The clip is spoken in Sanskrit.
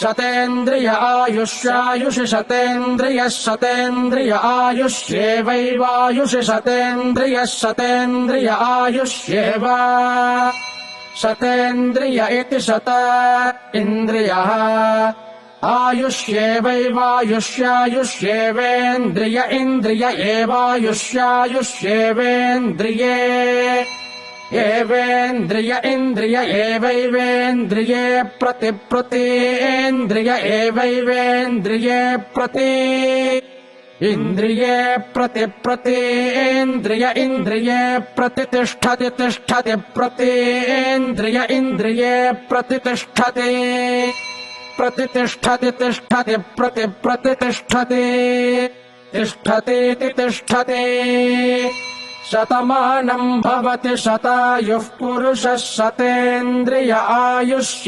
शतेन्द्रिय आयुष्यायुषि शतेन्द्रियः शतेन्द्रिय आयुष्येवैवायुषि शतेन्द्रियः शतेन्द्रिय आयुष्येव शतेन्द्रिय इति शत इन्द्रियः आयुष्येवैवायुष्यायुष्येवेन्द्रिय इन्द्रिय एवायुष्यायुष्येवेन्द्रिये एवेन्द्रिय इन्द्रिय एवैवेन्द्रिये प्रतिप्रतीन्द्रिय एवैवेन्द्रिये प्रति इन्द्रिये प्रतिप्रतीन्द्रिय इन्द्रिये प्रतितिष्ठति तिष्ठति प्रतीन्द्रिय इन्द्रिये प्रतितिष्ठति प्रतितिष्ठति तिष्ठति प्रतितिष्ठति तिष्ठतीति तिष्ठति शतमानम् भवति शतायुः पुरुषः शतेन्द्रिय आयुष्येवेन्द्रिये